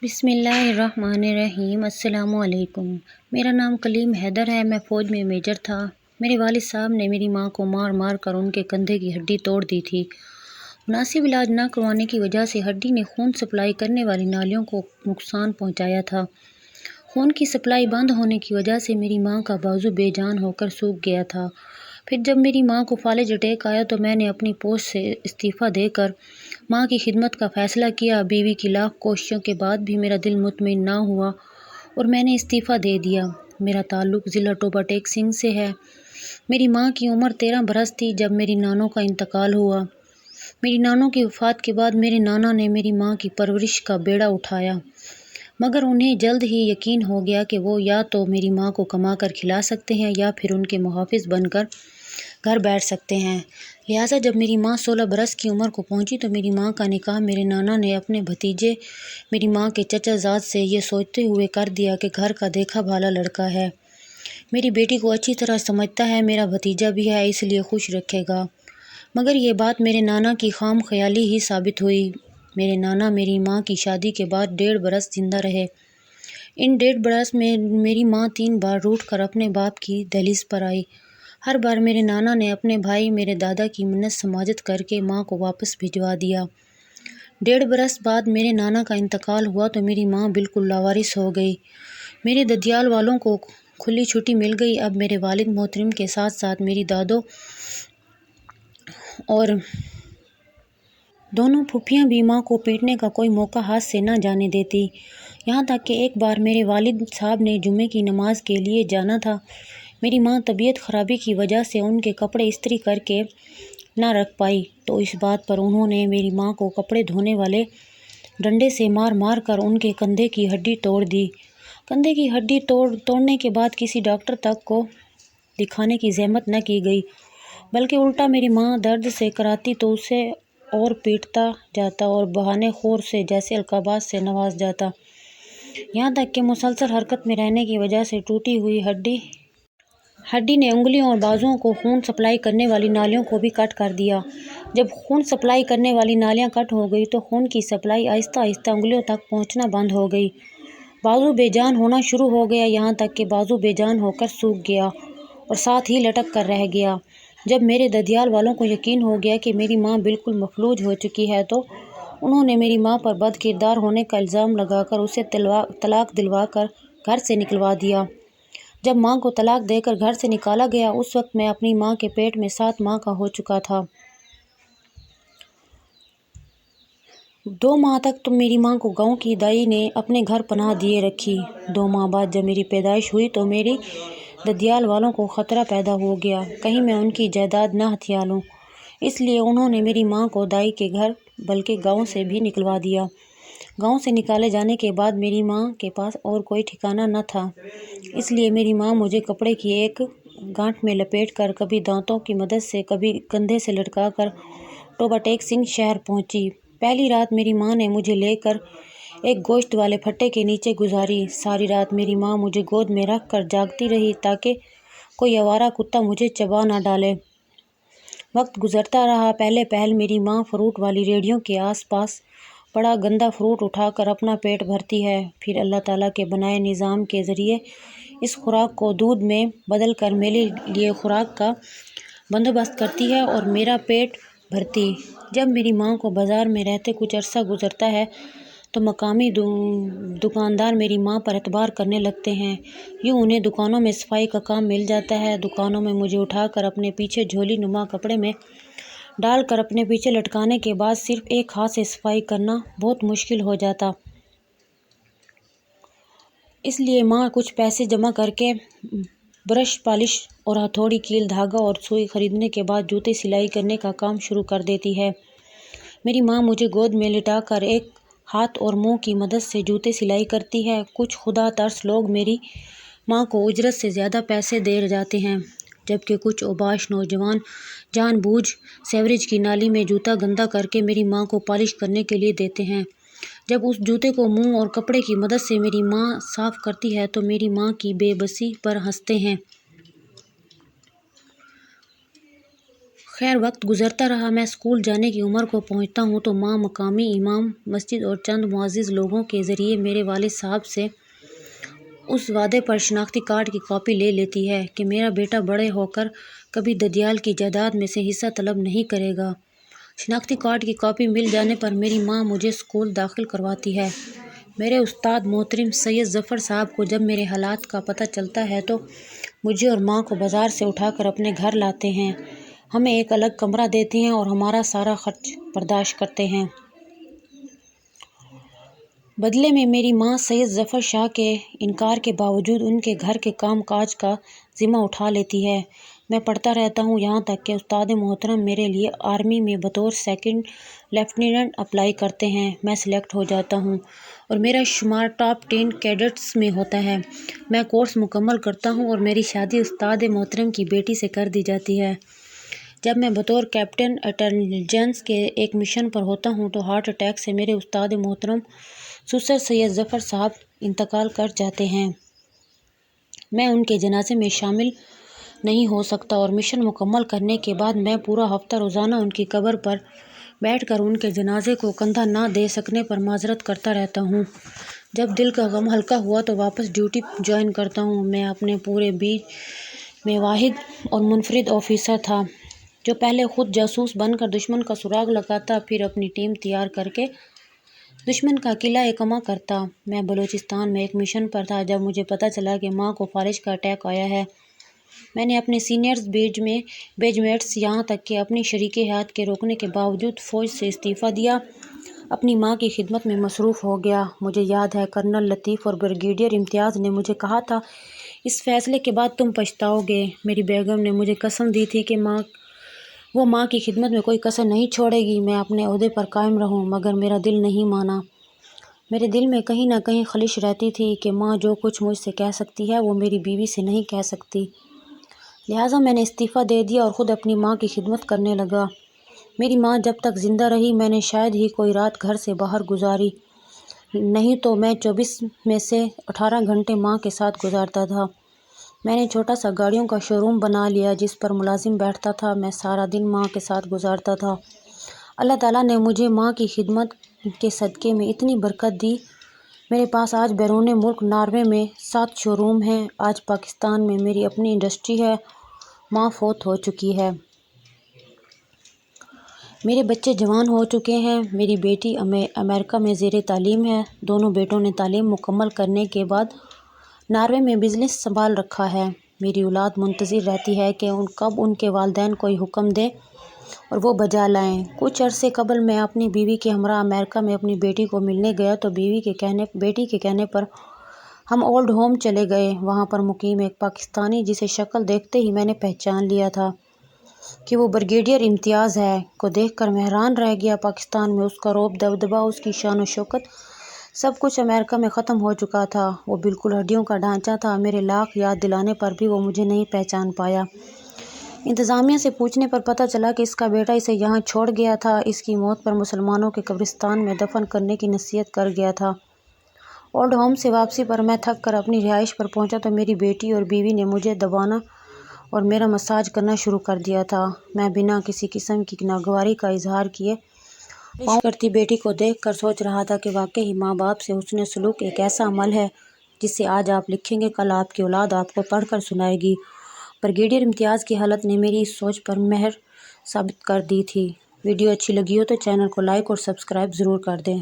بسم اللہ الرحمن الرحیم۔ السلام علیکم۔ میرا نام کلیم حیدر ہے۔ میں فوج میں میجر تھا۔ میرے والد صاحب نے میری ماں کو مار مار کر ان کے کندھے کی ہڈی توڑ دی تھی۔ مناسب علاج نہ کروانے کی وجہ سے ہڈی نے خون سپلائی کرنے والی نالیوں کو نقصان پہنچایا تھا۔ خون کی سپلائی بند ہونے کی وجہ سے میری ماں کا بازو بے جان ہو کر سوکھ گیا تھا۔ پھر جب میری ماں کو فالج اٹیک آیا تو میں نے اپنی پوسٹ سے استعفیٰ دے کر ماں کی خدمت کا فیصلہ کیا۔ بیوی کی لاکھ کوششوں کے بعد بھی میرا دل مطمئن نہ ہوا اور میں نے استعفیٰ دے دیا۔ میرا تعلق ضلع ٹوبہ ٹیک سنگھ سے ہے۔ میری ماں کی عمر 13 برس تھی جب میری نانوں کا انتقال ہوا۔ میری نانوں کی وفات کے بعد میرے نانا نے میری ماں کی پرورش کا بیڑا اٹھایا، مگر انہیں جلد ہی یقین ہو گیا کہ وہ یا تو میری ماں کو کما کر کھلا سکتے ہیں یا پھر ان کے محافظ بن کر گھر بیٹھ سکتے ہیں۔ لہٰذا جب میری ماں 16 برس کی عمر کو پہنچی تو میری ماں کا نکاح میرے نانا نے اپنے بھتیجے میری ماں کے چچا زاد سے یہ سوچتے ہوئے کر دیا کہ گھر کا دیکھا بھالا لڑکا ہے، میری بیٹی کو اچھی طرح سمجھتا ہے، میرا بھتیجا بھی ہے، اس لیے خوش رکھے گا۔ مگر یہ بات میرے نانا کی خام خیالی ہی ثابت ہوئی۔ میرے نانا میری ماں کی شادی کے بعد 1.5 برس زندہ رہے۔ ان 1.5 برس میں میری ماں 3 بار روٹھ کر اپنے باپ کی دہلیز پر آئی۔ ہر بار میرے نانا نے اپنے بھائی میرے دادا کی منت سماجت کر کے ماں کو واپس بھجوا دیا۔ 1.5 برس بعد میرے نانا کا انتقال ہوا تو میری ماں بالکل لاوارث ہو گئی۔ میرے ددیال والوں کو کھلی چھٹی مل گئی۔ اب میرے والد محترم کے ساتھ ساتھ میری دادو اور دونوں پھوپھیاں بھی ماں کو پیٹنے کا کوئی موقع ہاتھ سے نہ جانے دیتی۔ یہاں تک کہ ایک بار میرے والد صاحب نے جمعے کی نماز کے لیے جانا تھا۔ میری ماں طبیعت خرابی کی وجہ سے ان کے کپڑے استری کر کے نہ رکھ پائی تو اس بات پر انہوں نے میری ماں کو کپڑے دھونے والے ڈنڈے سے مار مار کر ان کے کندھے کی ہڈی توڑ دی۔ کندھے کی ہڈی توڑنے کے بعد کسی ڈاکٹر تک کو دکھانے کی زحمت نہ کی گئی، بلکہ الٹا میری ماں درد سے کراتی تو اسے اور پیٹتا جاتا اور بہانے خور سے جیسے القابات سے نواز جاتا، یہاں تک کہ مسلسل حرکت میں رہنے کی وجہ سے ٹوٹی ہوئی ہڈی نے انگلیوں اور بازوؤں کو خون سپلائی کرنے والی نالیوں کو بھی کٹ کر دیا۔ جب خون سپلائی کرنے والی نالیاں کٹ ہو گئی تو خون کی سپلائی آہستہ آہستہ انگلیوں تک پہنچنا بند ہو گئی۔ بازو بے جان ہونا شروع ہو گیا، یہاں تک کہ بازو بے جان ہو کر سوکھ گیا اور ساتھ ہی لٹک کر رہ گیا۔ جب میرے ددیال والوں کو یقین ہو گیا کہ میری ماں بالکل مفلوج ہو چکی ہے تو انہوں نے میری ماں پر بد کردار ہونے کا الزام لگا کر اسے طلاق دلوا کر گھر سے نکلوا دیا۔ جب ماں کو طلاق دے کر گھر سے نکالا گیا اس وقت میں اپنی ماں کے پیٹ میں 7 ماہ کا ہو چکا تھا۔ 2 ماہ تک تو میری ماں کو گاؤں کی دائی نے اپنے گھر پناہ دیے رکھی۔ 2 ماہ بعد جب میری پیدائش ہوئی تو میری ددیال والوں کو خطرہ پیدا ہو گیا کہیں میں ان کی جائیداد نہ ہتھیا لوں، اس لیے انہوں نے میری ماں کو دائی کے گھر بلکہ گاؤں سے بھی نکلوا دیا۔ گاؤں سے نکالے جانے کے بعد میری ماں کے پاس اور کوئی ٹھکانہ نہ تھا، اس لیے میری ماں مجھے کپڑے کی ایک گانٹھ میں لپیٹ کر کبھی دانتوں کی مدد سے کبھی کندھے سے لٹکا کر ٹوبہ ٹیک سنگھ شہر پہنچی۔ پہلی رات میری ماں نے مجھے لے کر ایک گوشت والے پھٹے کے نیچے گزاری۔ ساری رات میری ماں مجھے گود میں رکھ کر جاگتی رہی تاکہ کوئی آوارہ کتا مجھے چبا نہ ڈالے۔ وقت گزرتا رہا۔ پہلے میری ماں فروٹ والی ریہڑیوں کے آس پاس پڑا گندا فروٹ اٹھا کر اپنا پیٹ بھرتی ہے، پھر اللہ تعالیٰ کے بنائے نظام کے ذریعے اس خوراک کو دودھ میں بدل کر میرے لیے خوراک کا بندوبست کرتی ہے اور میرا پیٹ بھرتی۔ جب میری ماں کو بازار میں رہتے کچھ عرصہ گزرتا ہے تو مقامی دکاندار میری ماں پر اعتبار کرنے لگتے ہیں، یوں انہیں دکانوں میں صفائی کا کام مل جاتا ہے۔ دکانوں میں مجھے اٹھا کر اپنے پیچھے جھولی نما کپڑے میں ڈال کر اپنے پیچھے لٹکانے کے بعد صرف ایک ہاتھ سے صفائی کرنا بہت مشکل ہو جاتا، اس لیے ماں کچھ پیسے جمع کر کے برش پالش اور ہتھوڑی کیل دھاگا اور سوئی خریدنے کے بعد جوتے سلائی کرنے کا کام شروع کر دیتی ہے۔ میری ماں مجھے گود میں لٹا کر ایک ہاتھ اور منہ کی مدد سے جوتے سلائی کرتی ہے۔ کچھ خدا ترس لوگ میری ماں کو اجرت سے زیادہ پیسے دے جاتے ہیں، جبکہ کچھ اوباش نوجوان جان بوجھ سیوریج کی نالی میں جوتا گندا کر کے میری ماں کو پالش کرنے کے لیے دیتے ہیں۔ جب اس جوتے کو منہ اور کپڑے کی مدد سے میری ماں صاف کرتی ہے تو میری ماں کی بے بسی پر ہنستے ہیں۔ خیر وقت گزرتا رہا، میں اسکول جانے کی عمر کو پہنچتا ہوں تو ماں مقامی امام مسجد اور چند معزز لوگوں کے ذریعے میرے والد صاحب سے اس وعدے پر شناختی کارڈ کی کاپی لے لیتی ہے کہ میرا بیٹا بڑے ہو کر کبھی ددیال کی جائیداد میں سے حصہ طلب نہیں کرے گا۔ شناختی کارڈ کی کاپی مل جانے پر میری ماں مجھے اسکول داخل کرواتی ہے۔ میرے استاد محترم سید ظفر صاحب کو جب میرے حالات کا پتہ چلتا ہے تو مجھے اور ماں کو بازار سے اٹھا کر اپنے گھر لاتے ہیں، ہمیں ایک الگ کمرہ دیتے ہیں اور ہمارا سارا خرچ برداشت کرتے ہیں۔ بدلے میں میری ماں سید ظفر شاہ کے انکار کے باوجود ان کے گھر کے کام کاج کا ذمہ اٹھا لیتی ہے۔ میں پڑھتا رہتا ہوں یہاں تک کہ استاد محترم میرے لیے آرمی میں بطور سیکنڈ لیفٹیننٹ اپلائی کرتے ہیں۔ میں سلیکٹ ہو جاتا ہوں اور میرا شمار ٹاپ 10 کیڈٹس میں ہوتا ہے۔ میں کورس مکمل کرتا ہوں اور میری شادی استاد محترم کی بیٹی سے کر دی جاتی ہے۔ جب میں بطور کیپٹن انٹیلیجنس کے ایک مشن پر ہوتا ہوں تو ہارٹ اٹیک سے میرے استاد محترم سسر سید ظفر صاحب انتقال کر جاتے ہیں۔ میں ان کے جنازے میں شامل نہیں ہو سکتا اور مشن مکمل کرنے کے بعد میں پورا ہفتہ روزانہ ان کی قبر پر بیٹھ کر ان کے جنازے کو کندھا نہ دے سکنے پر معذرت کرتا رہتا ہوں۔ جب دل کا غم ہلکا ہوا تو واپس ڈیوٹی جوائن کرتا ہوں۔ میں اپنے پورے بیچ میں واحد اور منفرد آفیسر تھا جو پہلے خود جاسوس بن کر دشمن کا سراغ لگاتا، پھر اپنی ٹیم تیار کر کے دشمن کا قلعہ کما کرتا۔ میں بلوچستان میں ایک مشن پر تھا جب مجھے پتہ چلا کہ ماں کو فالج کا اٹیک آیا ہے۔ میں نے اپنے سینئرز بیچ میٹس یہاں تک کہ اپنی شریک حیات کے روکنے کے باوجود فوج سے استعفیٰ دیا، اپنی ماں کی خدمت میں مصروف ہو گیا۔ مجھے یاد ہے کرنل لطیف اور بریگیڈیئر امتیاز نے مجھے کہا تھا اس فیصلے کے بعد تم پچھتاؤ گے۔ میری بیگم نے مجھے قسم دی تھی کہ وہ ماں کی خدمت میں کوئی کسر نہیں چھوڑے گی، میں اپنے عہدے پر قائم رہوں، مگر میرا دل نہیں مانا۔ میرے دل میں کہیں نہ کہیں خلش رہتی تھی کہ ماں جو کچھ مجھ سے کہہ سکتی ہے وہ میری بیوی سے نہیں کہہ سکتی۔ لہٰذا میں نے استعفیٰ دے دیا اور خود اپنی ماں کی خدمت کرنے لگا۔ میری ماں جب تک زندہ رہی میں نے شاید ہی کوئی رات گھر سے باہر گزاری، نہیں تو میں 24 میں سے 18 گھنٹے ماں کے ساتھ گزارتا تھا۔ میں نے چھوٹا سا گاڑیوں کا شو روم بنا لیا جس پر ملازم بیٹھتا تھا۔ میں سارا دن ماں کے ساتھ گزارتا تھا۔ اللہ تعالیٰ نے مجھے ماں کی خدمت کے صدقے میں اتنی برکت دی، میرے پاس آج بیرون ملک ناروے میں 7 شو روم ہیں، آج پاکستان میں میری اپنی انڈسٹری ہے۔ ماں فوت ہو چکی ہے، میرے بچے جوان ہو چکے ہیں، میری بیٹی امریکہ میں زیر تعلیم ہے، دونوں بیٹوں نے تعلیم مکمل کرنے کے بعد ناروے میں بزنس سنبھال رکھا ہے۔ میری اولاد منتظر رہتی ہے کہ کب ان کے والدین کوئی حکم دیں اور وہ بجا لائیں۔ کچھ عرصے قبل میں اپنی بیوی کے ہمراہ امریکہ میں اپنی بیٹی کو ملنے گیا تو بیٹی کے کہنے پر ہم اولڈ ہوم چلے گئے۔ وہاں پر مقیم ایک پاکستانی جسے شکل دیکھتے ہی میں نے پہچان لیا تھا کہ وہ بریگیڈیئر امتیاز ہے، کو دیکھ کر میں حیران رہ گیا۔ پاکستان میں اس کا رعب دبدبہ، اس کی شان و شوکت، سب کچھ امریکہ میں ختم ہو چکا تھا۔ وہ بالکل ہڈیوں کا ڈھانچہ تھا، میرے لاکھ یاد دلانے پر بھی وہ مجھے نہیں پہچان پایا۔ انتظامیہ سے پوچھنے پر پتہ چلا کہ اس کا بیٹا اسے یہاں چھوڑ گیا تھا، اس کی موت پر مسلمانوں کے قبرستان میں دفن کرنے کی نصیحت کر گیا تھا۔ اولڈ ہوم سے واپسی پر میں تھک کر اپنی رہائش پر پہنچا تو میری بیٹی اور بیوی نے مجھے دبانا اور میرا مساج کرنا شروع کر دیا تھا۔ میں بنا کسی قسم کی ناگواری کا اظہار کیے پاؤں کرتی بیٹی کو دیکھ کر سوچ رہا تھا کہ واقعی ماں باپ سے حسن سلوک ایک ایسا عمل ہے جسے آج آپ لکھیں گے کل آپ کی اولاد آپ کو پڑھ کر سنائے گی۔ بریگیڈیئر امتیاز کی حالت نے میری اس سوچ پر مہر ثابت کر دی تھی۔ ویڈیو اچھی لگی ہو تو چینل کو لائک اور سبسکرائب ضرور کر دیں۔